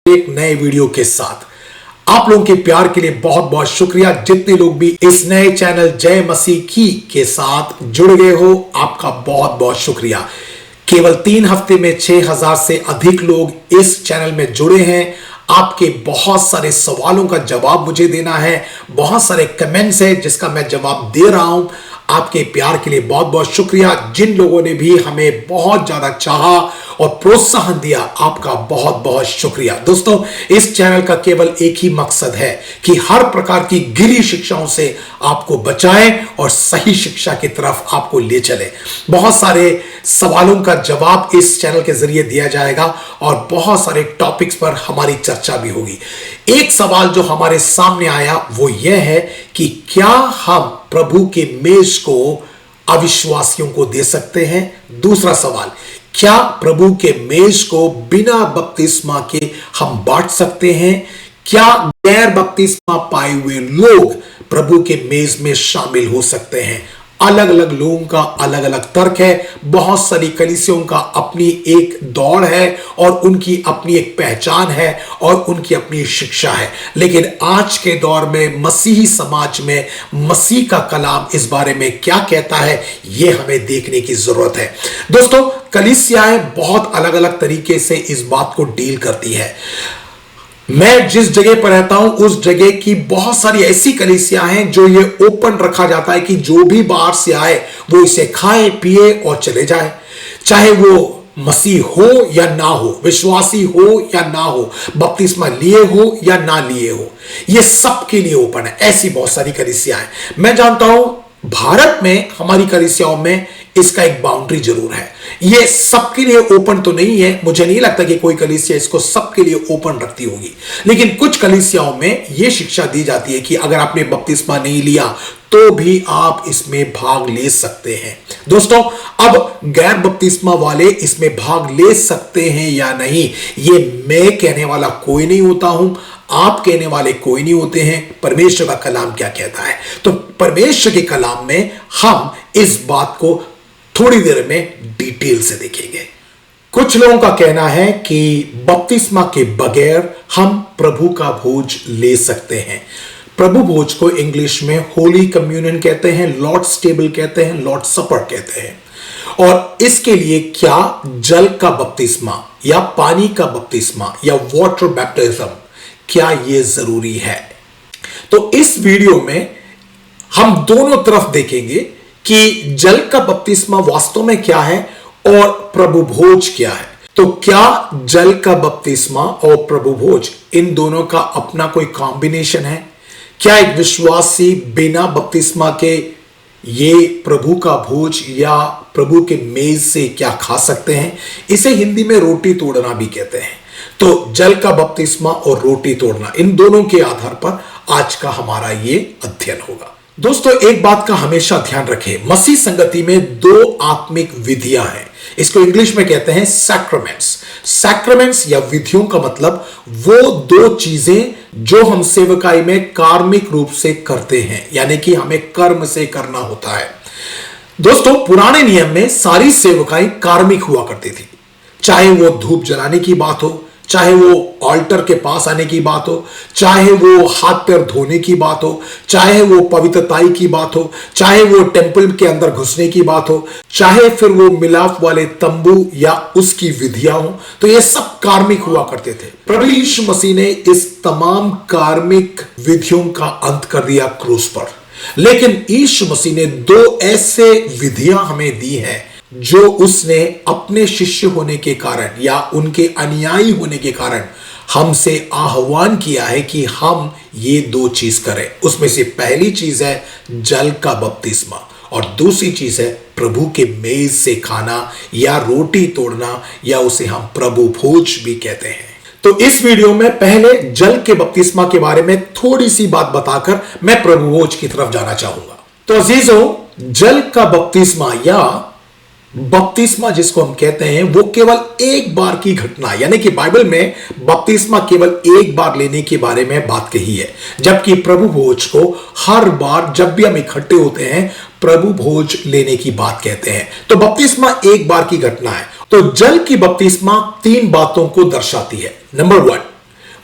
एक नए वीडियो के साथ। आप लोगों के प्यार के लिए बहुत बहुत शुक्रिया। जितने लोग भी इस नए चैनल जय मसीह की के साथ जुड़ गए हो, आपका बहुत बहुत शुक्रिया। केवल 3 हफ्ते में 6000 से अधिक लोग इस चैनल में जुड़े हैं। आपके बहुत सारे सवालों का जवाब मुझे देना है, बहुत सारे कमेंट्स हैं जिसका मैं जवाब दे रहा हूं। आपके प्यार के लिए बहुत बहुत शुक्रिया। जिन लोगों ने भी हमें बहुत ज्यादा चाहा और प्रोत्साहन दिया, आपका बहुत बहुत शुक्रिया। दोस्तों, इस चैनल का केवल एक ही मकसद है कि हर प्रकार की गिरी शिक्षाओं से आपको बचाए और सही शिक्षा की तरफ आपको ले चले। बहुत सारे सवालों का जवाब इस चैनल के जरिए दिया जाएगा और बहुत सारे टॉपिक्स पर हमारी चर्चा भी होगी। एक सवाल जो हमारे सामने आया वो यह है कि क्या हम प्रभु के मेज को अविश्वासियों को दे सकते हैं? दूसरा सवाल, क्या प्रभु के मेज को बिना बपतिस्मा के हम बांट सकते हैं? क्या गैर बपतिस्मा पाए हुए लोग प्रभु के मेज में शामिल हो सकते हैं? अलग अलग लोगों का अलग अलग तर्क है। बहुत सारी कलीसियों का अपनी एक दौड़ है और उनकी अपनी एक पहचान है और उनकी अपनी शिक्षा है। लेकिन आज के दौर में मसीही समाज में मसीह का कलाम इस बारे में क्या कहता है, यह हमें देखने की जरूरत है। दोस्तों, कलीसियाएं बहुत अलग अलग तरीके से इस बात को डील करती है। मैं जिस जगह पर रहता हूं उस जगह की बहुत सारी ऐसी कलीसियां हैं जो ये ओपन रखा जाता है कि जो भी बाहर से आए वो इसे खाए पिए और चले जाए, चाहे वो मसीह हो या ना हो, विश्वासी हो या ना हो, बपतिस्मा लिए हो या ना लिए हो, ये सबके लिए ओपन है। ऐसी बहुत सारी कलीसियां हैं। मैं जानता हूं भारत में हमारी कलीसियाओं में इसका एक बाउंड्री जरूर है। ये सबके लिए ओपन तो नहीं है। मुझे नहीं लगता कि कोई कलीसिया इसको सबके लिए ओपन रखती होगी। लेकिन कुछ कलीसियाओं में यह शिक्षा दी जाती है कि अगर आपने बपतिस्मा नहीं लिया तो भी आप इसमें भाग ले सकते हैं। दोस्तों, अब गैर बपतिस्मा वाले इसमें भाग ले सकते हैं या नहीं, ये मैं कहने वाला कोई नहीं होता हूं, आप कहने वाले कोई नहीं होते हैं। परमेश्वर का कलाम क्या कहता है? तो परमेश्वर के कलाम में हम इस बात को थोड़ी देर में डिटेल से देखेंगे। कुछ लोगों का कहना है कि बपतिस्मा के बगैर हम प्रभु का भोज ले सकते हैं। प्रभु भोज को इंग्लिश में होली कम्युनियन कहते हैं, लॉर्ड्स टेबल कहते हैं, लॉर्ड सपर कहते हैं। और इसके लिए क्या जल का बपतिस्मा या पानी का बपतिस्मा या वाटर बैप्टिज्म, क्या यह जरूरी है? तो इस वीडियो में हम दोनों तरफ देखेंगे कि जल का बपतिस्मा वास्तव में क्या है और प्रभु भोज क्या है। तो क्या जल का बपतिस्मा और प्रभु भोज, इन दोनों का अपना कोई कॉम्बिनेशन है? क्या एक विश्वासी बिना बपतिस्मा के ये प्रभु का भोज या प्रभु के मेज से क्या खा सकते हैं? इसे हिंदी में रोटी तोड़ना भी कहते हैं। तो जल का बपतिस्मा और रोटी तोड़ना, इन दोनों के आधार पर आज का हमारा ये अध्ययन होगा। दोस्तों, एक बात का हमेशा ध्यान रखें, मसीह संगति में 2 आत्मिक विधियां हैं। इसको इंग्लिश में कहते हैं सैक्रामेंट्स। सैक्रामेंट्स या विधियों का मतलब वो 2 चीजें जो हम सेवकाई में कार्मिक रूप से करते हैं, यानी कि हमें कर्म से करना होता है। दोस्तों, पुराने नियम में सारी सेवकाई कार्मिक हुआ करती थी। चाहे वो धूप जलाने की बात हो, चाहे वो ऑल्टर के पास आने की बात हो, चाहे वो हाथ पैर धोने की बात हो, चाहे वो पवित्रताई की बात हो, चाहे वो टेंपल के अंदर घुसने की बात हो, चाहे फिर वो मिलाप वाले तंबू या उसकी विधियां हो, तो ये सब कार्मिक हुआ करते थे। प्रभु यीशु मसीह ने इस तमाम कार्मिक विधियों का अंत कर दिया क्रूस पर। लेकिन यीशु मसीह ने 2 ऐसे विधियां हमें दी हैं जो उसने अपने शिष्य होने के कारण या उनके अनुयायी होने के कारण हमसे आह्वान किया है कि हम ये 2 चीज करें। उसमें से पहली चीज है जल का बपतिस्मा और दूसरी चीज है प्रभु के मेज से खाना या रोटी तोड़ना, या उसे हम प्रभु भोज भी कहते हैं। तो इस वीडियो में पहले जल के बपतिस्मा के बारे में थोड़ी सी बात बताकर मैं प्रभु भोज की तरफ जाना चाहूंगा। तो अजीजों, जल का बपतिस्मा या बपतिस्मा जिसको हम कहते हैं वो केवल एक बार की घटना, यानी कि बाइबल में बपतिस्मा केवल एक बार लेने के बारे में बात कही है, जबकि प्रभु भोज को हर बार जब भी हम इकट्ठे होते हैं प्रभु भोज लेने की बात कहते हैं। तो बपतिस्मा एक बार की घटना है। तो जल की बपतिस्मा 3 बातों को दर्शाती है। नंबर 1,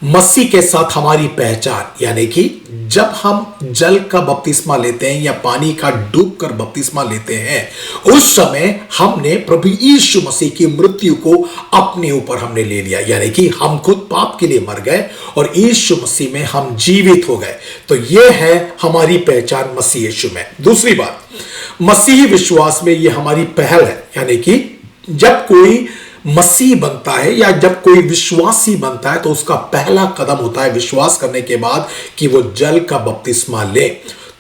मसीह के साथ हमारी पहचान, यानी कि जब हम जल का बपतिस्मा लेते हैं या पानी का डूब कर बपतिस्मा लेते हैं, उस समय हमने प्रभु यीशु मसीह की मृत्यु को अपने ऊपर हमने ले लिया, यानी कि हम खुद पाप के लिए मर गए और यीशु मसीह में हम जीवित हो गए। तो यह है हमारी पहचान मसीह यीशु में। दूसरी बात, मसीही विश्वास में यह हमारी पहल है, यानी कि जब कोई मसीह बनता है या जब कोई विश्वासी बनता है तो उसका पहला कदम होता है विश्वास करने के बाद कि वो जल का बपतिस्मा ले।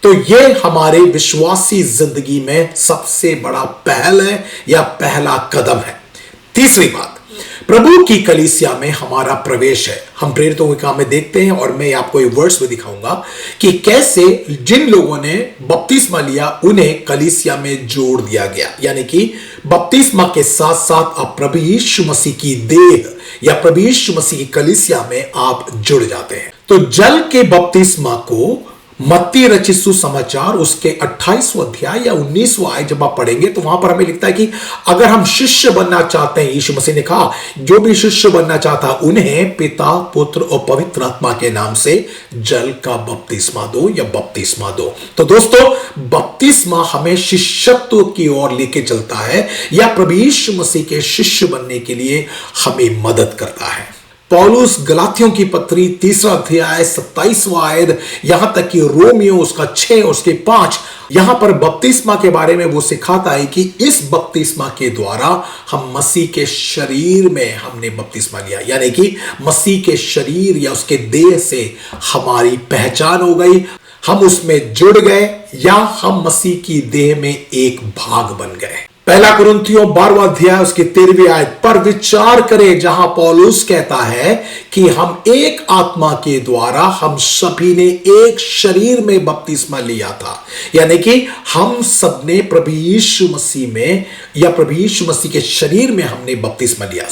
तो ये हमारे विश्वासी जिंदगी में सबसे बड़ा पहल है या पहला कदम है। तीसरी बात, प्रभु की कलीसिया में हमारा प्रवेश है। हम प्रेरितों के काम में देखते हैं और मैं आपको एक वर्ड्स में दिखाऊंगा कि कैसे जिन लोगों ने बपतिस्मा लिया उन्हें कलीसिया में जोड़ दिया गया, यानी कि बपतिस्मा के साथ साथ आप प्रभु यीशु मसीह की देह या प्रभु यीशु मसीह की कलीसिया में आप जुड़ जाते हैं। तो जल के बपतिस्मा को मत्ती रचित सुसमाचार उसके 28वां अध्याय या 19वां आयत जब आप पढ़ेंगे तो वहां पर हमें लिखता है कि अगर हम शिष्य बनना चाहते हैं, यीशु मसीह ने कहा जो भी शिष्य बनना चाहता है उन्हें पिता, पुत्र और पवित्र आत्मा के नाम से जल का बपतिस्मा दो या बपतिस्मा दो। तो दोस्तों, बपतिस्मा हमें शिष्यत्व की ओर लेके चलता है या प्रभु यीशु मसीह के शिष्य बनने के लिए हमें मदद करता है। पौलुस गलातियों की पत्री 3 अध्याय 27वां आयत यहां तक कि रोमियो उसका 6 और उसके 5 यहां पर बपतिस्मा के बारे में वो सिखाता है कि इस बपतिस्मा के द्वारा हम मसीह के शरीर में हमने बपतिस्मा लिया, यानी कि मसीह के शरीर या उसके देह से हमारी पहचान हो गई, हम उसमें जुड़ गए या हम मसीह की देह में एक भाग बन गए। पहला कुरिन्थियों 12वां अध्याय उसकी 13वीं आयत पर विचार करें, जहां पौलुस कहता है कि हम एक आत्मा के द्वारा हम सभी ने एक शरीर में बपतिस्मा लिया था, यानी कि हम सबने प्रभु यीशु मसीह में या प्रभु यीशु मसीह के शरीर में हमने बपतिस्मा लिया।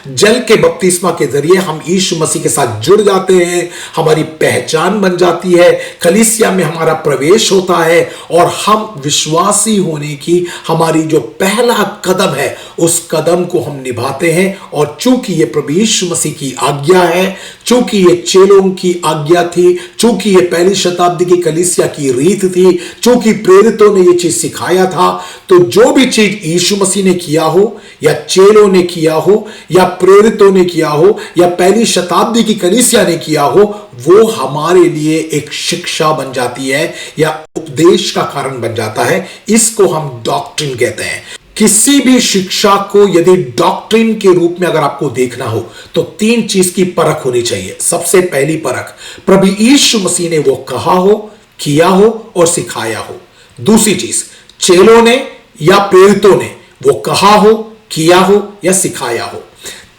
जल के बपतिस्मा के जरिए हम यीशु मसीह के साथ जुड़ जाते हैं, हमारी पहचान बन जाती है, कलीसिया में हमारा प्रवेश होता है और हम विश्वासी होने की हमारी जो पहला कदम है उस कदम को हम निभाते हैं। और चूंकि ये प्रभु यीशु मसीह की आज्ञा है, चूंकि ये चेलों की आज्ञा थी, चूंकि ये पहली शताब्दी की कलीसिया की रीत थी, चूंकि प्रेरितों ने ये चीज सिखाया था, तो जो भी चीज यीशु मसीह ने किया हो या चेलों ने किया हो या प्रेरितों ने किया हो या पहली शताब्दी की कलीसिया ने किया हो, वो हमारे लिए एक शिक्षा बन जाती है या उपदेश का कारण बन जाता है। इसको हम डॉक्ट्रिन कहते हैं। किसी भी शिक्षा को यदि डॉक्ट्रिन के रूप में अगर आपको देखना हो तो 3 चीज की परख होनी चाहिए। सबसे पहली परख, प्रभु यीशु मसीह ने वो कहा हो, किया हो और सिखाया हो। दूसरी चीज, चेलों ने या प्रेरितों ने वो कहा हो, किया हो या सिखाया हो।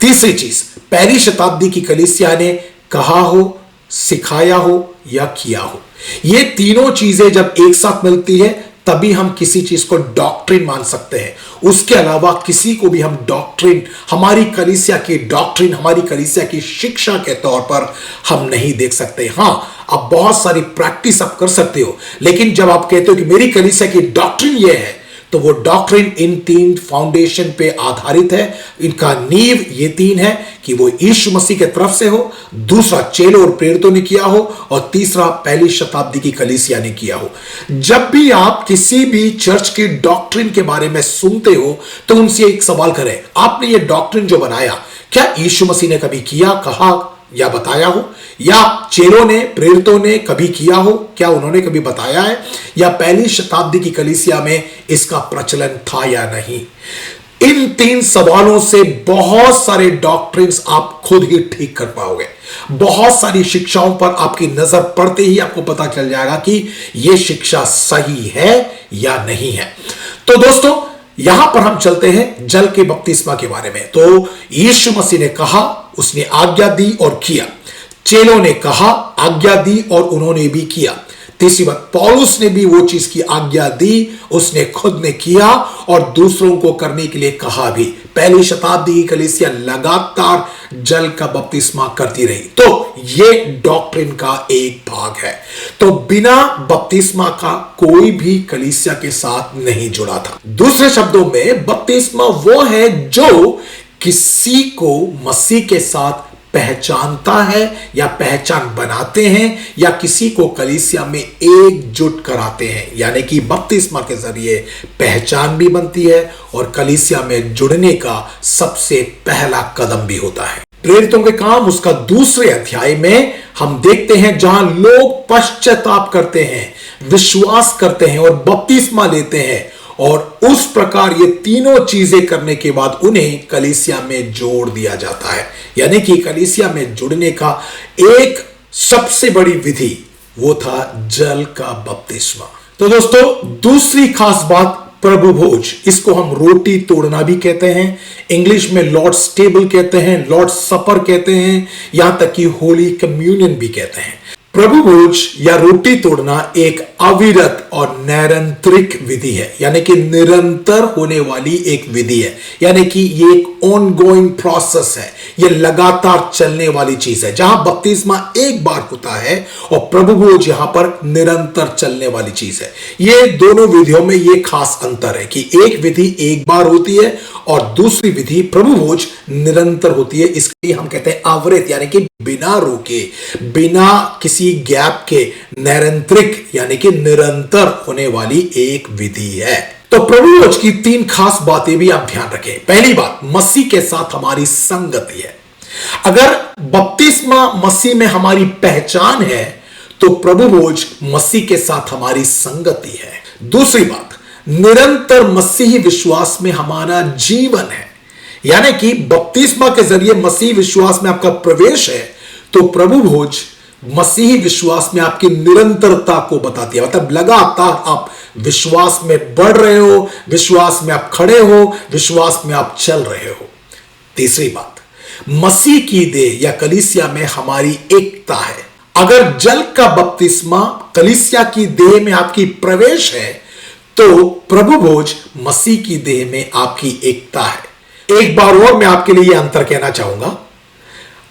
तीसरी चीज, पहली शताब्दी की कलीसिया ने कहा हो, सिखाया हो या किया हो। ये तीनों चीजें जब एक साथ मिलती है तभी हम किसी चीज को डॉक्ट्रिन मान सकते हैं। उसके अलावा किसी को भी हम डॉक्ट्रिन, हमारी कलीसिया की डॉक्ट्रिन, हमारी कलीसिया की शिक्षा के तौर पर हम नहीं देख सकते। हां, आप बहुत सारी प्रैक्टिस आप कर सकते हो, लेकिन जब आप कहते हो कि मेरी कलीसिया की डॉक्ट्रिन ये है, तो वो डॉक्ट्रिन इन 3 फाउंडेशन पे आधारित है। इनका नींव ये 3 है कि वो यीशु मसीह के तरफ से हो, दूसरा चेलों और प्रेरितों ने किया हो और तीसरा पहली शताब्दी की कलीसिया ने किया हो। जब भी आप किसी भी चर्च की डॉक्ट्रिन के बारे में सुनते हो तो उनसे एक सवाल करें, आपने ये डॉक्ट्रिन जो बनाया क्या यीशु मसीह ने कभी किया, कहा या बताया हो, या चेलों ने, प्रेरितों ने कभी किया हो, क्या उन्होंने कभी बताया है, या पहली शताब्दी की कलीसिया में इसका प्रचलन था या नहीं। इन 3 सवालों से बहुत सारे डॉक्ट्रिन्स आप खुद ही ठीक कर पाओगे। बहुत सारी शिक्षाओं पर आपकी नजर पड़ते ही आपको पता चल जाएगा कि यह शिक्षा सही है या नहीं है। तो दोस्तों, यहां पर हम चलते हैं जल के बपतिस्मा के बारे में। तो यीशु मसीह ने कहा, उसने आज्ञा दी और किया। चेलों ने कहा, आज्ञा दी और उन्होंने भी किया। तीसरी बात, पौलुस ने भी वो चीज की आज्ञा दी, उसने खुद ने किया और दूसरों को करने के लिए कहा भी। पहली शताब्दी की कलीसिया लगातार जल का बपतिस्मा करती रही। तो ये डॉक्ट्रिन का एक भाग है। तो बिना बपतिस्मा का कोई भी कलीसिया के साथ नहीं जुड़ा था। दूसरे शब्दों में, बपतिस्मा वो है जो किसी को मसीह के साथ पहचानता है या पहचान बनाते हैं या किसी को कलीसिया में एकजुट कराते हैं, यानी कि बपतिस्मा के जरिए पहचान भी बनती है और कलीसिया में जुड़ने का सबसे पहला कदम भी होता है। प्रेरितों के काम उसका दूसरे अध्याय में हम देखते हैं जहां लोग पश्चाताप करते हैं, विश्वास करते हैं और बपतिस्मा लेते हैं, और उस प्रकार ये तीनों चीजें करने के बाद उन्हें कलीसिया में जोड़ दिया जाता है। यानी कि कलीसिया में जुड़ने का एक सबसे बड़ी विधि वो था जल का बपतिस्मा। तो दोस्तों, दूसरी खास बात प्रभु भोज, इसको हम रोटी तोड़ना भी कहते हैं, इंग्लिश में लॉर्ड्स टेबल कहते हैं, लॉर्ड्स सपर कहते हैं, यहां तक कि होली कम्युनियन भी कहते हैं। प्रभु भोज या रोटी तोड़ना एक अविरत और निरंतरिक विधि है, यानी कि निरंतर होने वाली एक विधि है, यानी कि ये एक ऑनगोइंग प्रोसेस है, ये लगातार चलने वाली चीज है। जहां बपतिस्मा एक बार होता है और प्रभु भोज यहां पर निरंतर चलने वाली चीज है। ये दोनों विधियों में ये खास अंतर है कि एक विधि एक बार होती है और दूसरी विधि प्रभु भोज निरंतर होती है। इसके लिए हम कहते हैं अविरत, यानी कि बिना रुके, बिना किसी गैप के निरंतरिक यानी कि निरंतर होने वाली एक विधि है। तो प्रभु भोज की तीन खास बातें भी आप ध्यान रखें। पहली बात, मसीह के साथ हमारी संगति है। अगर बपतिस्मा मसीह में हमारी पहचान है तो प्रभु भोज मसीह के साथ हमारी संगति है। दूसरी बात, निरंतर मसीही विश्वास में हमारा जीवन है, यानी कि बपतिस्मा के जरिए मसीह विश्वास में आपका प्रवेश है तो प्रभु भोज मसीही विश्वास में आपकी निरंतरता को बताती है। मतलब लगातार आप विश्वास में बढ़ रहे हो, विश्वास में आप खड़े हो, विश्वास में आप चल रहे हो। तीसरी बात, मसीह की देह या कलीसिया में हमारी एकता है। अगर जल का बपतिस्मा कलीसिया की देह में आपकी प्रवेश है तो प्रभु भोज मसीह की देह में आपकी एकता है। एक बार और मैं आपके लिए अंतर कहना चाहूंगा।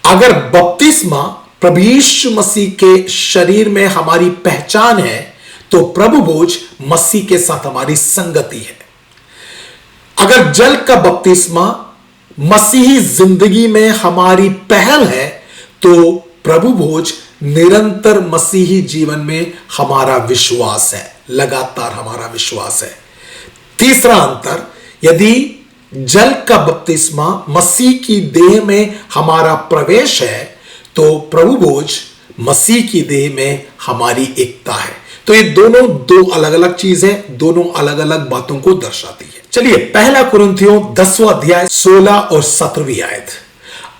अगर बपतिस्मा प्रभु यीशु मसीह के शरीर में हमारी पहचान है तो प्रभु भोज मसीह के साथ हमारी संगति है। अगर जल का बपतिस्मा मसीही जिंदगी में हमारी पहल है तो प्रभु भोज निरंतर मसीही जीवन में हमारा विश्वास है, लगातार हमारा विश्वास है। तीसरा अंतर, यदि जल का बपतिस्मा मसीह की देह में हमारा प्रवेश है तो प्रभु भोज मसीह की देह में हमारी एकता है। तो ये दोनों दो अलग अलग चीजें, दोनों अलग अलग बातों को दर्शाती है। चलिए, पहला कुरिन्थियों 10वां अध्याय 16 और 17वीं आयत।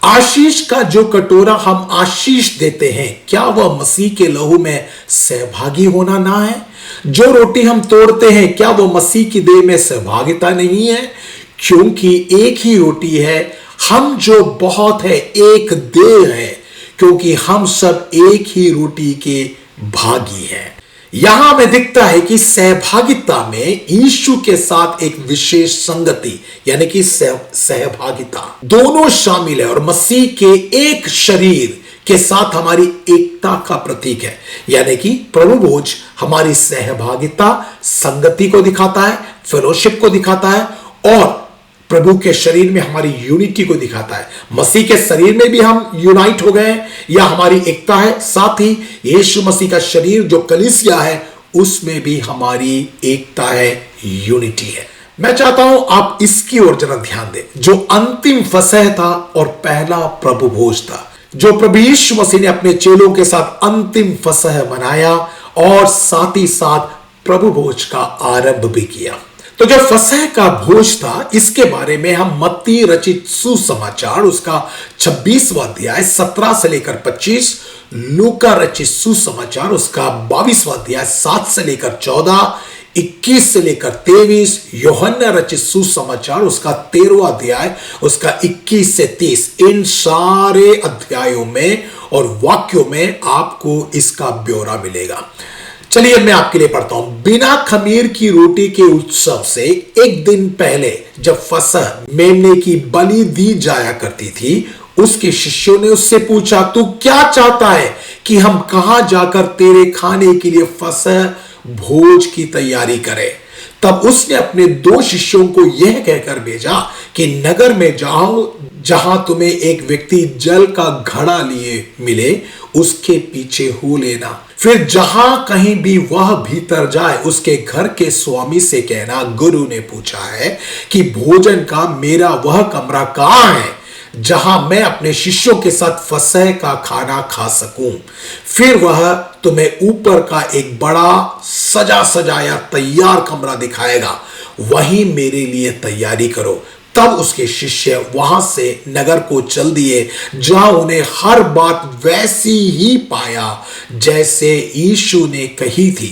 आशीष का जो कटोरा हम आशीष देते हैं, क्या वह मसीह के लहू में सहभागी होना ना है? जो रोटी हम तोड़ते हैं, क्या वह मसीह की देह में सहभागिता नहीं है? क्योंकि एक ही रोटी है, हम जो बहुत है, एक देह है, क्योंकि हम सब एक ही रोटी के भागी हैं। यहां हमें दिखता है कि सहभागिता में यीशु के साथ एक विशेष संगति यानी कि सहभागिता दोनों शामिल है और मसीह के एक शरीर के साथ हमारी एकता का प्रतीक है। यानी कि प्रभु भोज हमारी सहभागिता, संगति को दिखाता है, फेलोशिप को दिखाता है और प्रभु के शरीर में हमारी यूनिटी को दिखाता है। मसीह के शरीर में भी हम यूनाइट हो गए हैं या हमारी एकता है, साथ ही यीशु मसीह का शरीर जो कलीसिया है उसमें भी हमारी एकता है, यूनिटी है। मैं चाहता हूं आप इसकी ओर जरा ध्यान दें। जो अंतिम फसह था और पहला प्रभु भोज था, जो प्रभु यीशु मसीह ने अपने चेलों के साथ अंतिम फसह मनाया और साथ ही साथ प्रभु भोज का आरंभ भी किया। तो जो फसह का भोज था, इसके बारे में हम मत्ती रचित सुसमाचार उसका 26वां अध्याय 17 से लेकर 25, लूका रचित सुसमाचार उसका 22वां अध्याय 7 से लेकर 14, 21 से लेकर 23, यूहन्ना रचित सुसमाचार उसका 13वां अध्याय उसका 21 से 30, इन सारे अध्यायों में और वाक्यों में आपको इसका ब्यौरा मिलेगा। चलिए मैं आपके लिए पढ़ता हूं। बिना खमीर की रोटी के उत्सव से एक दिन पहले जब फसह मेमने की बलि दी जाया करती थी, उसके शिष्यों ने उससे पूछा, तू क्या चाहता है कि हम कहां जाकर तेरे खाने के लिए फसह भोज की तैयारी करें? तब उसने अपने 2 शिष्यों को यह कहकर भेजा कि नगर में जाओ, जहां तुम्हें एक व्यक्ति जल का घड़ा लिए मिले, उसके पीछे हो लेना। फिर जहां कहीं भी वह भीतर जाए, उसके घर के स्वामी से कहना, गुरु ने पूछा है कि भोजन का मेरा वह कमरा कहां है जहां मैं अपने शिष्यों के साथ फसह का खाना खा सकूं। फिर वह तुम्हें ऊपर का एक बड़ा सजा सजाया तैयार कमरा दिखाएगा, वहीं मेरे लिए तैयारी करो। तब उसके शिष्य वहां से नगर को चल दिए, जहां उन्हें हर बात वैसी ही पाया जैसे यीशु ने कही थी।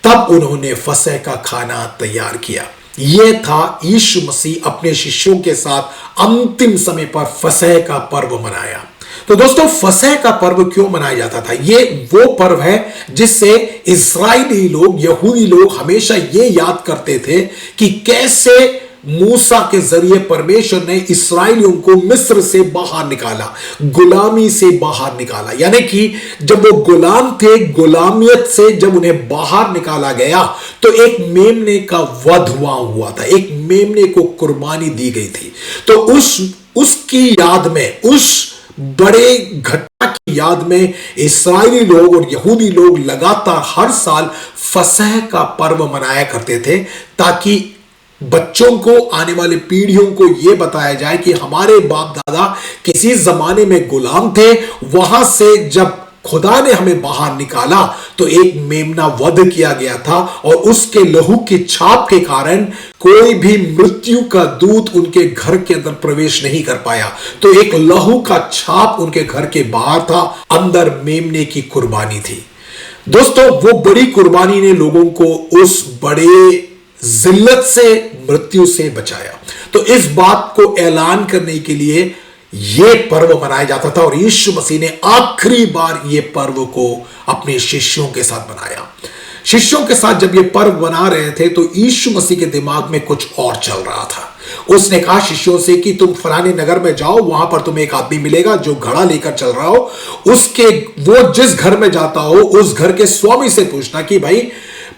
तब उन्होंने फसह का खाना तैयार किया। यह था यीशु मसीह अपने शिष्यों के साथ अंतिम समय पर फसह का पर्व मनाया। तो दोस्तों, फसह का पर्व क्यों मनाया जाता था? यह वो पर्व है जिससे इस्राएली लोग, यहूदी लोग हमेशा ये याद करते थे कि कैसे मूसा के जरिए परमेश्वर ने इस्राएलियों को मिस्र से बाहर निकाला, गुलामी से बाहर निकाला। यानी कि जब वो गुलाम थे, गुलामियत से जब उन्हें बाहर निकाला गया तो एक मेमने का वध हुआ था, एक मेमने को कुर्बानी दी गई थी। तो उसकी याद में, उस बड़े घटना की याद में इस्राएली लोग और यहूदी लोग लगातार हर साल फसह का पर्व मनाया करते थे, ताकि बच्चों को, आने वाली पीढ़ियों को यह बताया जाए कि हमारे बाप दादा किसी जमाने में गुलाम थे, वहां से जब खुदा ने हमें बाहर निकाला तो एक मेमना वध किया गया था, और उसके लहू की छाप के कारण कोई भी मृत्यु का दूत उनके घर के अंदर प्रवेश नहीं कर पाया। तो एक लहू का छाप उनके घर के बाहर था, अंदर मेमने की कुर्बानी थी। दोस्तों, वो बड़ी कुर्बानी ने लोगों को उस बड़े जिल्लत से, मृत्यु से बचाया। तो इस बात को ऐलान करने के लिए यह पर्व मनाया जाता था, और यीशु मसीह ने आखिरी बार यह पर्व को अपने शिष्यों के साथ मनाया। शिष्यों के साथ जब यह पर्व मना रहे थे तो यीशु मसीह के दिमाग में कुछ और चल रहा था। उसने कहा शिष्यों से कि तुम फलाने नगर में जाओ, वहां पर तुम्हें एक आदमी मिलेगा जो घड़ा लेकर चल रहा हो, वो जिस घर में जाता हो उस घर के स्वामी से पूछना कि भाई,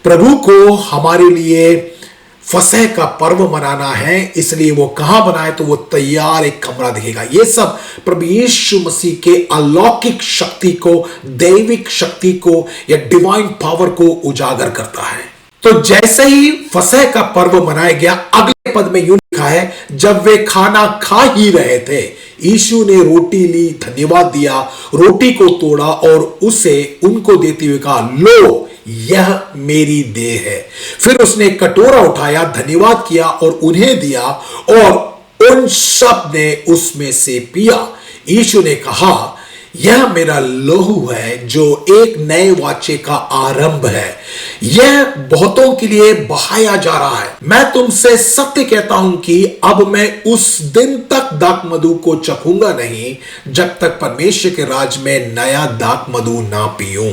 प्रभु को हमारे लिए फसह का पर्व मनाना है, इसलिए वो कहां बनाए, तो वो तैयार एक कमरा दिखेगा। ये सब प्रभु यीशु मसीह के अलौकिक शक्ति को, दैविक शक्ति को या डिवाइन पावर को उजागर करता है। तो जैसे ही फसह का पर्व मनाया गया, अगले पद में यूं लिखा है, जब वे खाना खा ही रहे थे, यीशु ने रोटी ली, धन्यवाद दिया, रोटी को तोड़ा और उसे उनको देते हुए कहा, लो, यह मेरी देह है। फिर उसने कटोरा उठाया, धन्यवाद किया और उन्हें दिया, और उन सब ने उसमें से पिया। यीशु ने कहा, यह मेरा लहू है जो एक नए वाचे का आरंभ है, यह बहुतों के लिए बहाया जा रहा है। मैं तुमसे सत्य कहता हूं कि अब मैं उस दिन तक दाखमधु को चखूंगा नहीं, जब तक परमेश्वर के राज में नया दाखमधु ना पीऊं।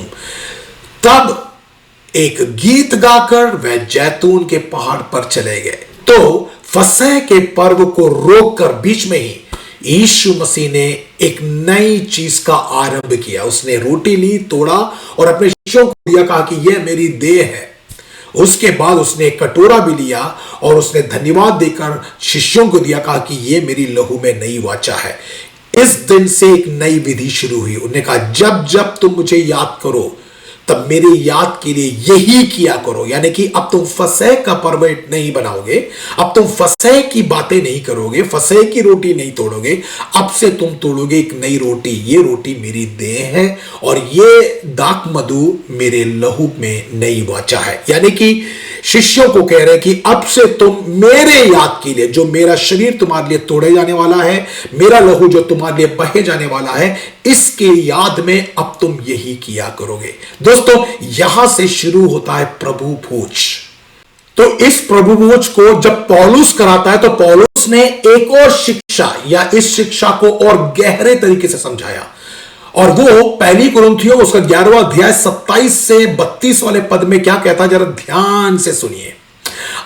तब एक गीत गाकर वह जैतून के पहाड़ पर चले गए। तो फसह के पर्व को रोककर बीच में ही यीशु मसीह ने एक नई चीज का आरंभ किया। उसने रोटी ली, तोड़ा और अपने शिष्यों को दिया, कहा कि यह मेरी देह है। उसके बाद उसने एक कटोरा भी लिया और उसने धन्यवाद देकर शिष्यों को दिया, कहा कि यह मेरी लहू में नई वाचा है। इस दिन से एक नई विधि शुरू हुई। उन्होंने कहा, जब जब तुम मुझे याद करो, तब मेरे याद के लिए यही किया करो। यानी कि अब तुम फसह का पर्व नहीं बनाओगे, अब तुम फसह की बातें नहीं करोगे, फसह की रोटी नहीं तोड़ोगे, अब से तुम तोड़ोगे एक नई रोटी। ये रोटी मेरी देह है और ये दाखमधु मेरे लहू में नई वाचा है। यानी कि शिष्यों को कह रहे हैं कि अब से तुम मेरे याद के लिए, जो मेरा शरीर तुम्हारे लिए तोड़े जाने वाला है, मेरा लहू जो तुम्हारे लिए बहे जाने वाला है, इसके याद में अब तुम यही किया करोगे। दोस्तों, यहां से शुरू होता है प्रभु भोज। तो इस प्रभु भोज को जब पौलुस कराता है तो पौलुस ने एक और शिक्षा या इस शिक्षा को और गहरे तरीके से समझाया, और वो पहली कुरिन्थियों उसका 11वां अध्याय 27 से 32 वाले पद में क्या कहता है, जरा ध्यान से सुनिए।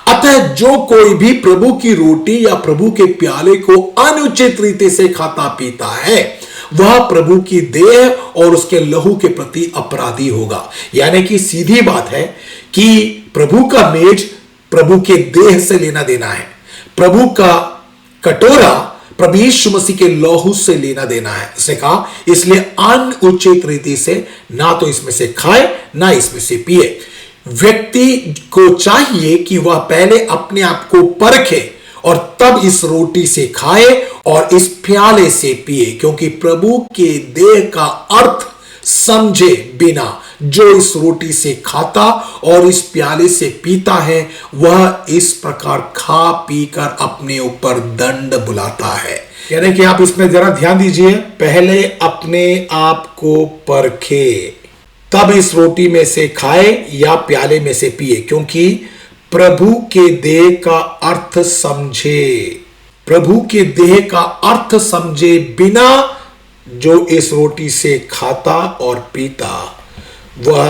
अतः जो कोई भी प्रभु की रोटी या प्रभु के प्याले को अनुचित रीति से खाता पीता है, वह प्रभु की देह और उसके लहू के प्रति अपराधी होगा। यानी कि सीधी बात है कि प्रभु का मेज प्रभु के देह से लेना देना है। प्रभु का कटोरा प्रभु यीशु मसीह के लहू से लेना देना है। उसने कहा इसलिए अनुचित रीति से ना तो इसमें से खाए ना इसमें से पिए। व्यक्ति को चाहिए कि वह पहले अपने आप को परखे और तब इस रोटी से खाए और इस प्याले से पिए, क्योंकि प्रभु के देह का अर्थ समझे बिना जो इस रोटी से खाता और इस प्याले से पीता है वह इस प्रकार खा पीकर अपने ऊपर दंड बुलाता है। यानी कि आप इसमें जरा ध्यान दीजिए, पहले अपने आप को परखे तब इस रोटी में से खाए या प्याले में से पिए, क्योंकि प्रभु के देह का अर्थ समझे, प्रभु के देह का अर्थ समझे बिना जो इस रोटी से खाता और पीता वह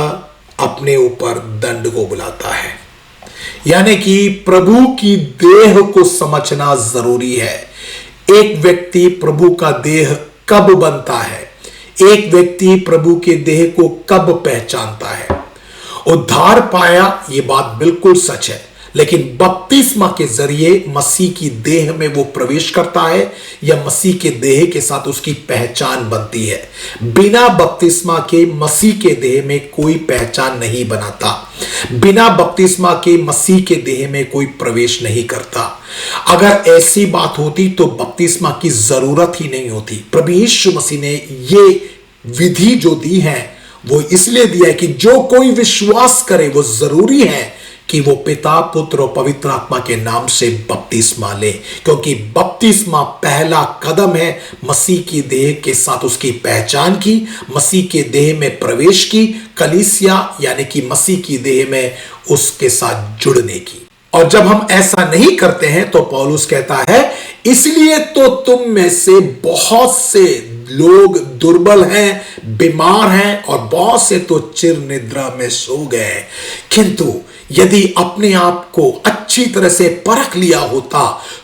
अपने ऊपर दंड को बुलाता है। यानी कि प्रभु की देह को समझना जरूरी है। एक व्यक्ति प्रभु का देह कब बनता है, एक व्यक्ति प्रभु के देह को कब पहचानता है। उद्धार पाया, यह बात बिल्कुल सच है, लेकिन बपतिस्मा के जरिए मसीह की देह में वो प्रवेश करता है या मसीह के देह के साथ उसकी पहचान बनती है। बिना बपतिस्मा के मसीह के देह में कोई पहचान नहीं बनाता, बिना बपतिस्मा के मसीह के देह में कोई प्रवेश नहीं करता। अगर ऐसी बात होती तो बपतिस्मा की जरूरत ही नहीं होती। प्रभु यीशु मसीह ने ये विधि जो दी है वो इसलिए दिया है कि जो कोई विश्वास करे वो जरूरी है कि वो पिता, पुत्र और पवित्र आत्मा के नाम से बपतिस्मा ले, क्योंकि बपतिस्मा पहला कदम है मसीह की देह के साथ उसकी पहचान की, मसीह के देह में प्रवेश की, कलीसिया यानी कि मसीह की देह में उसके साथ जुड़ने की। और जब हम ऐसा नहीं करते हैं तो पौलुस कहता है इसलिए तो तुम में से बहुत से लोग दुर्बल हैं, बीमार हैं और बहुत से तो चिर निद्रा में सो गए। किंतु यदि अपने आप को अच्छी तरह से परख लिया होता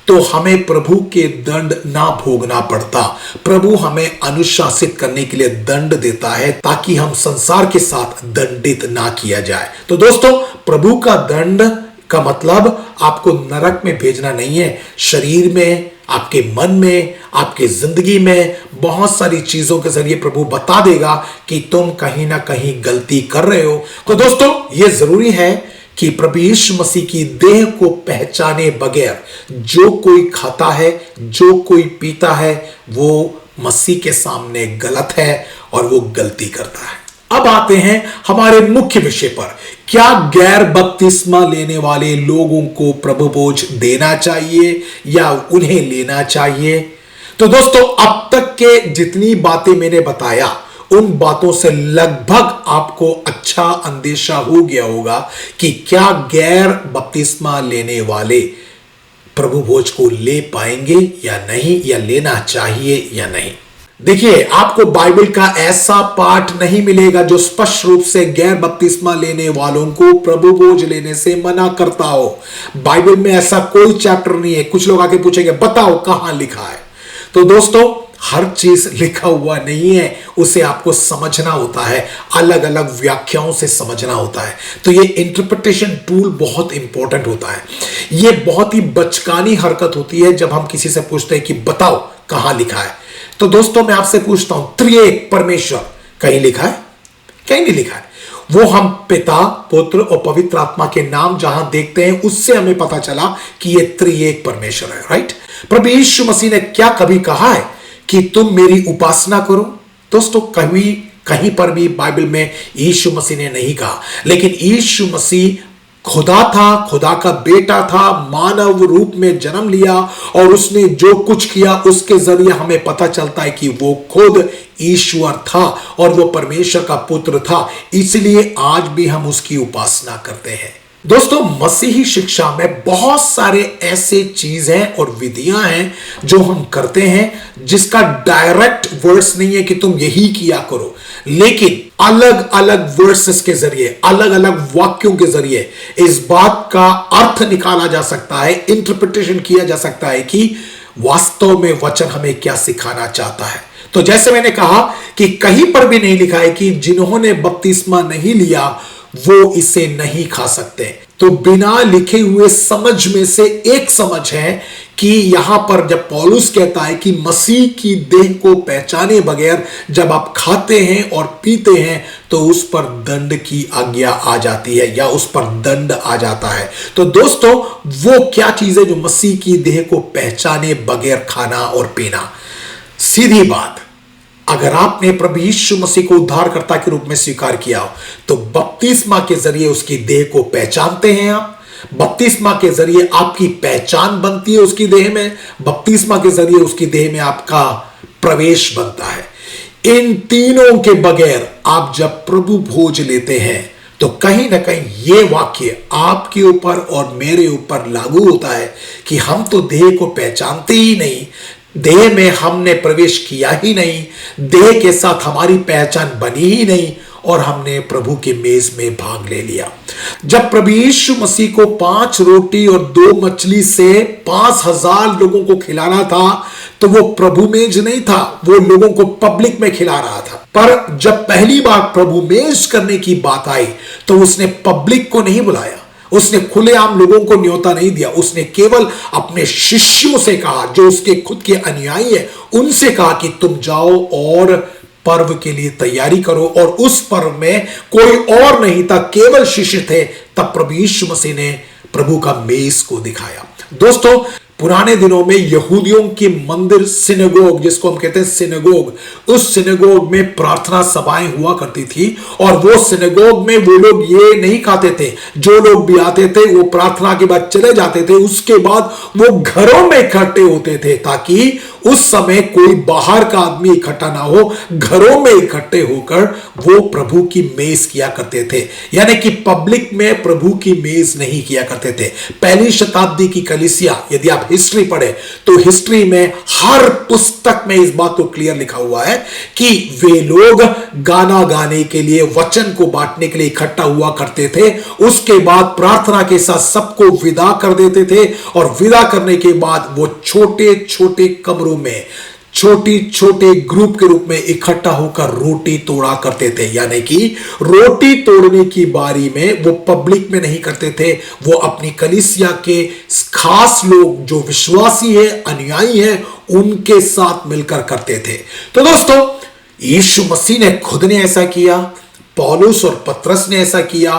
तो हमें प्रभु के दंड ना भोगना पड़ता। प्रभु हमें अनुशासित करने के लिए दंड देता है ताकि हम संसार के साथ दंडित ना किया जाए। तो दोस्तों, प्रभु का दंड का मतलब आपको नरक में भेजना नहीं है। शरीर में, आपके मन में, आपके जिंदगी में बहुत सारी चीजों के जरिए प्रभु बता देगा कि तुम कहीं ना कहीं गलती कर रहे हो। तो दोस्तों, यह जरूरी है कि प्रभु यीशु मसीह की देह को पहचाने बगैर जो कोई खाता है, जो कोई पीता है, वो मसीह के सामने गलत है और वो गलती करता है। अब आते हैं हमारे मुख्य विषय पर, क्या गैर बपतिस्मा लेने वाले लोगों को प्रभु भोज देना चाहिए या उन्हें लेना चाहिए? तो दोस्तों, अब तक के जितनी बातें मैंने बताया उन बातों से लगभग आपको अच्छा अंदेशा हो गया होगा कि क्या गैर बपतिस्मा लेने वाले प्रभु भोज को ले पाएंगे या नहीं, या लेना चाहिए या नहीं। देखिए, आपको बाइबल का ऐसा पाठ नहीं मिलेगा जो स्पष्ट रूप से गैर बपतिस्मा लेने वालों को प्रभु भोज लेने से मना करता हो। बाइबल में ऐसा कोई चैप्टर नहीं है। कुछ लोग आके पूछेंगे बताओ कहां लिखा है। तो दोस्तों, हर चीज लिखा हुआ नहीं है, उसे आपको समझना होता है, अलग अलग व्याख्याओं से समझना होता है। तो ये इंटरप्रिटेशन टूल बहुत इंपॉर्टेंट होता है। ये बहुत ही बचकानी हरकत होती है जब हम किसी से पूछते हैं कि बताओ कहां लिखा है। तो दोस्तों, मैं आपसे पूछता हूं, त्रिएक परमेश्वर कहीं लिखा है? कहीं नहीं लिखा है। वो हम पिता, पुत्र और पवित्र आत्मा के नाम जहां देखते हैं उससे हमें पता चला कि ये त्रिएक परमेश्वर है, राइट? प्रभु यीशु मसीह ने क्या कभी कहा है कि तुम मेरी उपासना करो? दोस्तों, कहीं पर भी बाइबल में यीशु मसीह ने नहीं कहा। लेकिन यीशु मसीह खुदा था, खुदा का बेटा था, मानव रूप में जन्म लिया और उसने जो कुछ किया उसके जरिए हमें पता चलता है कि वो खुद ईश्वर था और वो परमेश्वर का पुत्र था। इसलिए आज भी हम उसकी उपासना करते हैं। दोस्तों, मसीही शिक्षा में बहुत सारे ऐसे चीज हैं और विधियां हैं जो हम करते हैं जिसका डायरेक्ट वर्ड्स नहीं है कि तुम यही किया करो, लेकिन अलग अलग वर्सेस के जरिए, अलग अलग वाक्यों के जरिए इस बात का अर्थ निकाला जा सकता है, इंटरप्रिटेशन किया जा सकता है कि वास्तव में वचन हमें क्या सिखाना चाहता है। तो जैसे मैंने कहा कि कहीं पर भी नहीं लिखा है कि जिन्होंने बपतिस्मा नहीं लिया वो इसे नहीं खा सकते। तो बिना लिखे हुए समझ में से एक समझ है कि यहां पर जब पौलुस कहता है कि मसीह की देह को पहचाने बगैर जब आप खाते हैं और पीते हैं तो उस पर दंड की आज्ञा आ जाती है या उस पर दंड आ जाता है। तो दोस्तों, वो क्या चीज है जो मसीह की देह को पहचाने बगैर खाना और पीना? सीधी बात, अगर आपने प्रभु यीशु मसीह को उद्धारकर्ता के रूप में स्वीकार किया हो तो बपतिस्मा के जरिए उसकी देह को पहचानते हैं आप। बपतिस्मा के जरिए आपकी पहचान बनती है उसकी देह में, बपतिस्मा के जरिए उसकी देह में आपका प्रवेश बनता है। इन तीनों के बगैर आप जब प्रभु भोज लेते हैं तो कहीं ना कहीं यह वाक्य आपके ऊपर और मेरे ऊपर लागू होता है कि हम तो देह को पहचानते ही नहीं, देह में हमने प्रवेश किया ही नहीं, देह के साथ हमारी पहचान बनी ही नहीं और हमने प्रभु के मेज में भाग ले लिया। जब प्रभु यीशु मसीह को 5 रोटी और 2 मछली से 5000 लोगों को खिलाना था तो वो प्रभु मेज नहीं था, वो लोगों को पब्लिक में खिला रहा था। पर जब पहली बार प्रभु मेज करने की बात आई तो उसने पब्लिक को नहीं बुलाया, उसने खुलेआम लोगों को न्योता नहीं दिया, उसने केवल अपने शिष्यों से कहा जो उसके खुद के अनुयायी है, उनसे कहा कि तुम जाओ और पर्व के लिए तैयारी करो। और उस पर्व में कोई और नहीं था, केवल शिष्य थे। तब प्रभु यीशु मसीह ने प्रभु का मेज को दिखाया। दोस्तों, पुराने दिनों में यहूदियों की मंदिर सिनेगोग, जिसको हम कहते हैं सिनेगोग, उस सिनेगोग में प्रार्थना सभाएं हुआ करती थी और वो सिनेगोग में वो लोग ये नहीं खाते थे, जो लोग भी आते थे वो प्रार्थना के बाद चले जाते थे, उसके बाद वो घरों में इकट्ठे होते थे ताकि उस समय कोई बाहर का आदमी इकट्ठा ना हो, घरों में इकट्ठे होकर वो प्रभु की मेज किया करते थे। यानी कि पब्लिक में प्रभु की मेज नहीं किया करते थे। पहली शताब्दी की कलीसिया, यदि आप हिस्ट्री पढ़े तो हिस्ट्री में हर पुस्तक में इस बात को क्लियर लिखा हुआ है कि वे लोग गाना गाने के लिए, वचन को बांटने के लिए इकट्ठा हुआ करते थे। उसके बाद प्रार्थना के साथ सबको विदा कर देते थे और विदा करने के बाद वो छोटे छोटे कमरों में छोटी छोटे ग्रुप के रूप में इकट्ठा होकर रोटी तोड़ा करते थे। यानी कि रोटी तोड़ने की बारी में वो पब्लिक में नहीं करते थे, वो अपनी कलीसिया के खास लोग जो विश्वासी है, अनुयायी है, उनके साथ मिलकर करते थे। तो दोस्तों, यीशु मसीह ने खुद ने ऐसा किया, पौलुस और पतरस ने ऐसा किया,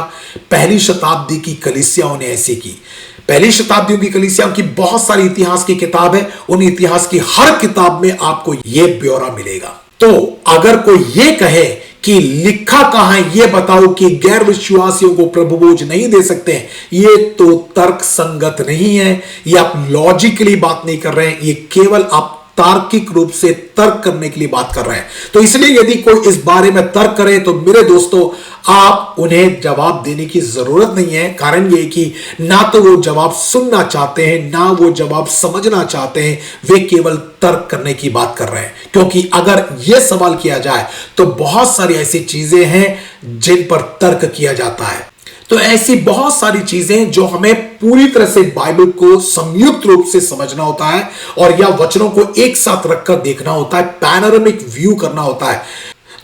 पहली शताब्दी की कलीसियाओं ने ऐसे की। पहली शताब्दियों की कलीसियाओं की बहुत सारी इतिहास की किताब है, उन इतिहास की हर किताब में आपको यह ब्यौरा मिलेगा। तो अगर कोई ये कहे कि लिखा कहां है, ये बताओ कि गैर विश्वासियों को प्रभु भोज नहीं दे सकते हैं, ये तो तर्क संगत नहीं है, ये आप लॉजिकली बात नहीं कर रहे हैं, ये केवल आप तार्किक रूप से तर्क करने के लिए बात कर रहे हैं। तो इसलिए यदि कोई इस बारे में तर्क करे तो मेरे दोस्तों, आप उन्हें जवाब देने की जरूरत नहीं है। कारण यह कि ना तो वो जवाब सुनना चाहते हैं, ना वो जवाब समझना चाहते हैं, वे केवल तर्क करने की बात कर रहे हैं। क्योंकि अगर यह सवाल किया जाए तो बहुत सारी ऐसी चीजें हैं जिन पर तर्क किया जाता है। तो ऐसी बहुत सारी चीजें जो हमें पूरी तरह से बाइबल को संयुक्त रूप से समझना होता है और या वचनों को एक साथ रखकर देखना होता है, पैनोरामिक व्यू करना होता है।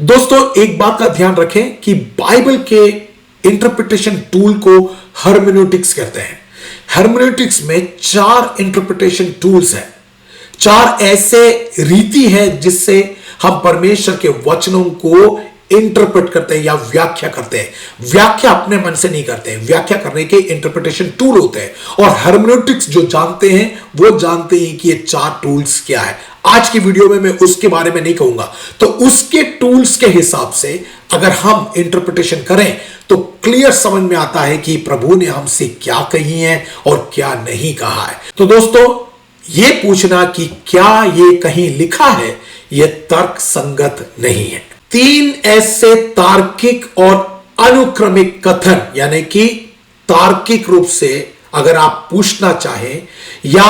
दोस्तों, एक बात का ध्यान रखें कि बाइबल के इंटरप्रिटेशन टूल को हर्मेनेटिक्स कहते हैं। हर्मेनेटिक्स में 4 इंटरप्रिटेशन टूल्स हैं, 4 ऐसे रीति है जिससे हम परमेश्वर के वचनों को इंटरप्रेट करते हैं या व्याख्या करते हैं। व्याख्या अपने मन से नहीं करते हैं, व्याख्या करने के इंटरप्रिटेशन टूल होते हैं। और हर्मेनेटिक्स जो जानते हैं वो जानते हैं कि ये 4 टूल्स क्या है। आज की वीडियो में मैं उसके बारे में नहीं कहूंगा। तो उसके टूल्स के हिसाब से अगर हम इंटरप्रिटेशन करें तो क्लियर समझ में आता है कि प्रभु ने हमसे क्या कही है और क्या नहीं कहा है। तो दोस्तों, ये पूछना कि क्या ये कहीं लिखा है, यह तर्क संगत नहीं है। 3 ऐसे तार्किक और अनुक्रमिक कथन, यानी कि तार्किक रूप से अगर आप पूछना चाहें या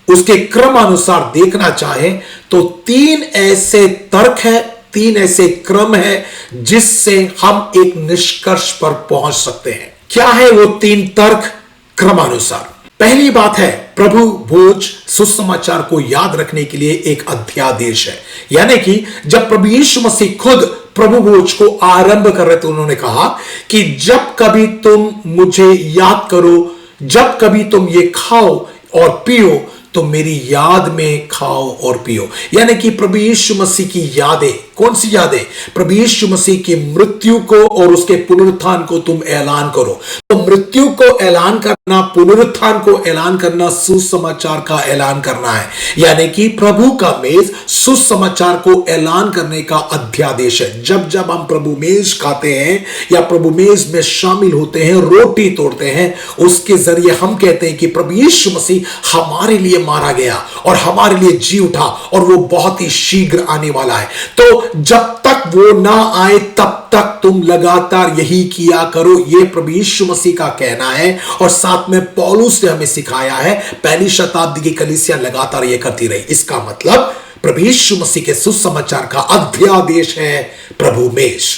उसके क्रमानुसार देखना चाहें तो 3 ऐसे तर्क है, 3 ऐसे क्रम है जिससे हम एक निष्कर्ष पर पहुंच सकते हैं। क्या है वो 3 तर्क क्रमानुसार? पहली बात है, प्रभु भोज सुसमाचार को याद रखने के लिए एक अध्यादेश है। यानी कि जब प्रभु यीशु मसीह खुद प्रभु भोज को आरंभ कर रहे थे, उन्होंने कहा कि जब कभी तुम मुझे याद करो, जब कभी तुम ये खाओ और पियो तो मेरी याद में खाओ और पियो। यानी कि प्रभु यीशु मसीह की यादें, कौन सी यादें? प्रभु यीशु मसीह की मृत्यु को और उसके पुनरुत्थान को तुम ऐलान करो। तो मृत्यु को ऐलान करना, पुनरुत्थान को ऐलान करना, सुसमाचार का ऐलान करना है। यानी कि प्रभु का मेज सुसमाचार को ऐलान करने का अध्यादेश है। जब जब हम प्रभु मेज खाते हैं या प्रभु मेज में शामिल होते हैं, रोटी तोड़ते हैं, उसके जरिए हम कहते हैं कि प्रभु यीशु मसीह हमारे लिए मारा गया और हमारे लिए जी उठा और वो बहुत ही शीघ्र आने वाला है। तो जब तक वो ना आए तब तक तुम लगातार यही किया करो, ये प्रभु यीशु मसीह का कहना है। और साथ में पौलुस ने हमें सिखाया है, पहली शताब्दी की कलीसिया लगातार ये करती रही। इसका मतलब प्रभु यीशु मसीह के सुसमाचार का अध्यादेश है प्रभु मेज।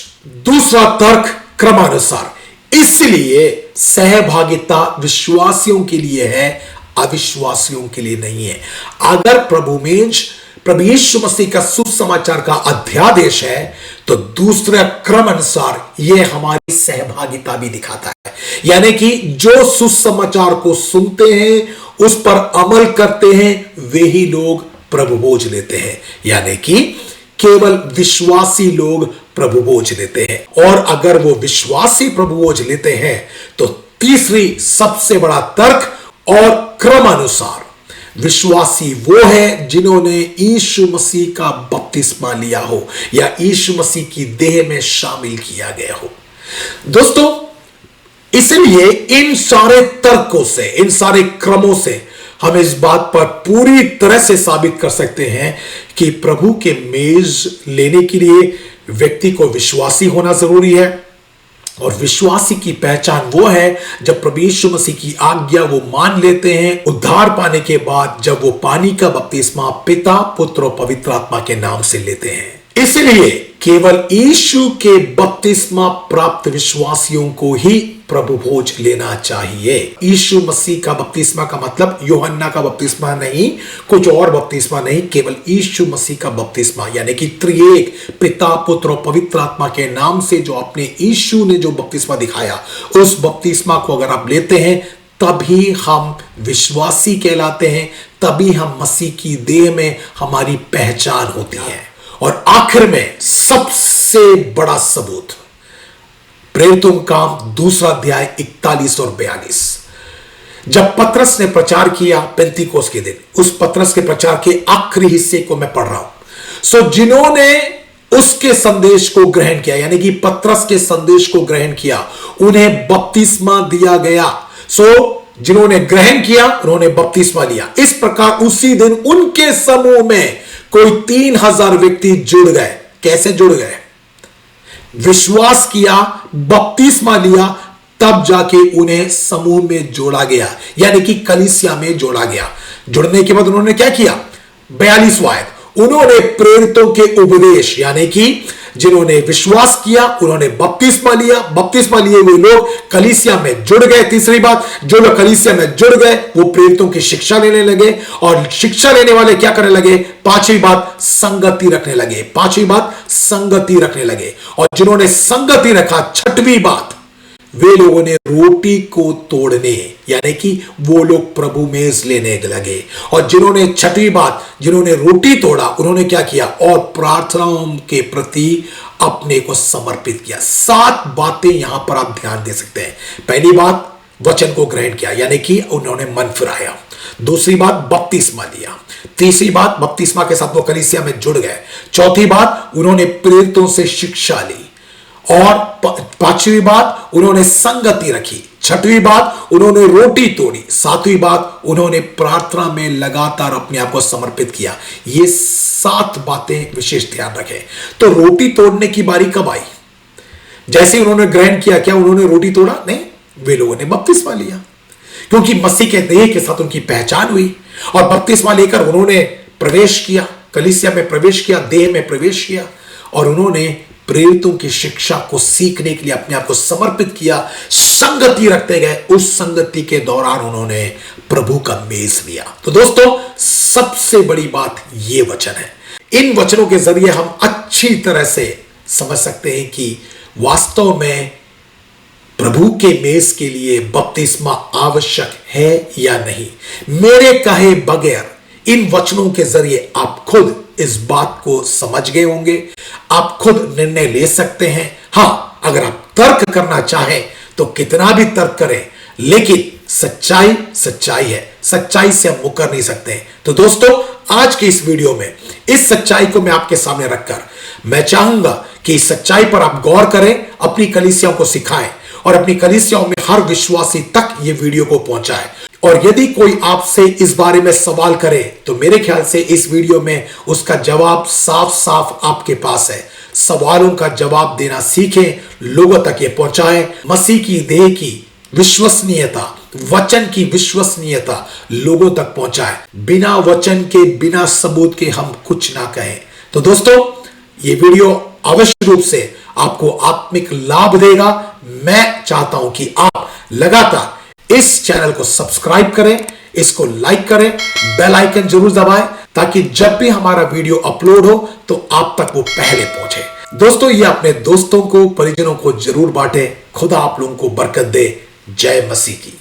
दूसरा तर्क क्रमानुसार, इसलिए सहभागिता विश्वासियों के लिए है, अविश्वासियों के लिए नहीं है। अगर प्रभु मेज प्रभु यीशु मसीह का सुसमाचार का अध्यादेश है तो दूसरे क्रम अनुसार यह हमारी सहभागिता भी दिखाता है। यानी कि जो सुसमाचार को सुनते हैं, उस पर अमल करते हैं, वे ही लोग प्रभु भोज लेते हैं। यानी कि केवल विश्वासी लोग प्रभु भोज लेते हैं। और अगर वो विश्वासी प्रभु भोज लेते हैं तो तीसरी सबसे बड़ा तर्क और क्रमानुसार विश्वासी वो है जिन्होंने यीशु मसीह का बपतिस्मा लिया हो या यीशु मसीह की देह में शामिल किया गया हो। दोस्तों, इसलिए इन सारे तर्कों से, इन सारे क्रमों से हम इस बात पर पूरी तरह से साबित कर सकते हैं कि प्रभु के मेज लेने के लिए व्यक्ति को विश्वासी होना जरूरी है। और विश्वासी की पहचान वो है जब प्रभु यीशु मसीह की आज्ञा वो मान लेते हैं, उद्धार पाने के बाद जब वो पानी का बपतिस्मा पिता, पुत्र और पवित्र आत्मा के नाम से लेते हैं। इसलिए केवल यीशु के बपतिस्मा प्राप्त विश्वासियों को ही प्रभु भोज लेना चाहिए। यीशु मसीह का बपतिस्मा का मतलब यूहन्ना का बपतिस्मा नहीं, कुछ और बपतिस्मा नहीं, केवल यीशु मसीह का बपतिस्मा। यानी कि त्रिएक पिता, पुत्र और पवित्र आत्मा के नाम से जो अपने यीशु ने जो बपतिस्मा दिखाया, उस बपतिस्मा को अगर आप लेते हैं तभी हम विश्वासी कहलाते हैं, तभी हम मसीह की देह में हमारी पहचान होती है। और आखिर में सबसे बड़ा सबूत, प्रेरितों का काम दूसरा अध्याय 41 और 42। जब पतरस ने प्रचार किया पेंतीकोस के दिन, उस पतरस के प्रचार के आखिरी हिस्से को मैं पढ़ रहा हूं। सो जिन्होंने उसके संदेश को ग्रहण किया, यानी कि पतरस के संदेश को ग्रहण किया, उन्हें बपतिस्मा दिया गया। सो जिन्होंने ग्रहण किया उन्होंने बपतिस्मा लिया। इस प्रकार उसी दिन उनके समूह में कोई 3000 व्यक्ति जुड़ गए। कैसे जुड़ गए? विश्वास किया, बपतिस्मा लिया, तब जाके उन्हें समूह में जोड़ा गया, यानी कि कलीसिया में जोड़ा गया। जुड़ने के बाद उन्होंने क्या किया? 42वां आयत, उन्होंने प्रेरितों के उपदेश, यानी कि जिन्होंने विश्वास किया उन्होंने बपतिस्मा लिया, बपतिस्मा लिए हुए लोग कलीसिया में जुड़ गए। तीसरी बात, जो लोग कलीसिया में जुड़ गए वो प्रेरितों की शिक्षा लेने लगे, और शिक्षा लेने वाले क्या करने लगे? पांचवी बात, संगति रखने लगे। पांचवी बात, संगति रखने लगे। और जिन्होंने संगति रखा, छठवीं बात, वे लोगों ने रोटी को तोड़ने, यानी कि वो लोग प्रभु मेज लेने लगे। और जिन्होंने छठवीं बात, जिन्होंने रोटी तोड़ा, उन्होंने क्या किया? और प्रार्थनाओं के प्रति अपने को समर्पित किया। 7 बातें यहां पर आप ध्यान दे सकते हैं। पहली बात, वचन को ग्रहण किया, यानी कि उन्होंने मन फिराया। दूसरी बात, बपतिस्मा लिया। तीसरी बात, बपतिस्मा के साथ वो कलीसिया में जुड़ गए। चौथी बात, उन्होंने प्रेरितों से शिक्षा ली। और पांचवी बात, उन्होंने संगति रखी। छठवीं बात, उन्होंने रोटी तोड़ी। सातवीं बात, उन्होंने प्रार्थना में लगातार अपने आप को समर्पित किया। ये 7 बातें विशेष ध्यान रखें। तो रोटी तोड़ने की बारी कब आई? जैसे उन्होंने ग्रहण किया, क्या उन्होंने रोटी तोड़ा? नहीं, वे लोगों ने बपतिस्मा लिया, क्योंकि मसीह के देह के साथ उनकी पहचान हुई। और बपतिस्मा लेकर उन्होंने प्रवेश किया, कलीसिया में प्रवेश किया, देह में प्रवेश किया, और उन्होंने प्रेरितों की शिक्षा को सीखने के लिए अपने आप को समर्पित किया, संगति रखते गए। उस संगति के दौरान उन्होंने प्रभु का मेज लिया। तो दोस्तों, सबसे बड़ी बात ये वचन है। इन वचनों के जरिए हम अच्छी तरह से समझ सकते हैं कि वास्तव में प्रभु के मेज के लिए बपतिस्मा आवश्यक है या नहीं। मेरे कहे बगैर इन वचनों के जरिए आप खुद इस बात को समझ गए होंगे, आप खुद निर्णय ले सकते हैं। हां, अगर आप तर्क करना चाहें तो कितना भी तर्क करें, लेकिन सच्चाई सच्चाई है, सच्चाई से हम मुकर नहीं सकते। तो दोस्तों, आज के इस वीडियो में इस सच्चाई को मैं आपके सामने रखकर मैं चाहूंगा कि इस सच्चाई पर आप गौर करें, अपनी कलीसियाओं को सिखाएं और अपनी कलीसियाओं में हर विश्वासी तक ये वीडियो को पहुंचाएं। और यदि कोई आपसे इस बारे में सवाल करे तो मेरे ख्याल से इस वीडियो में उसका जवाब साफ साफ आपके पास है। सवालों का जवाब देना सीखें, लोगों तक ये पहुंचाएं। मसीह की देह की विश्वसनीयता, वचन की विश्वसनीयता लोगों तक पहुंचाएं। बिना वचन के, बिना सबूत के हम कुछ ना कहें। तो दोस्तों, ये वीडियो अवश्य रूप से आपको आत्मिक लाभ देगा। मैं चाहता हूं कि आप लगातार इस चैनल को सब्सक्राइब करें, इसको लाइक करें, बेल आइकन जरूर दबाएं, ताकि जब भी हमारा वीडियो अपलोड हो तो आप तक वो पहले पहुंचे। दोस्तों, ये अपने दोस्तों को, परिजनों को जरूर बांटें। खुदा आप लोगों को बरकत दे। जय मसीह की।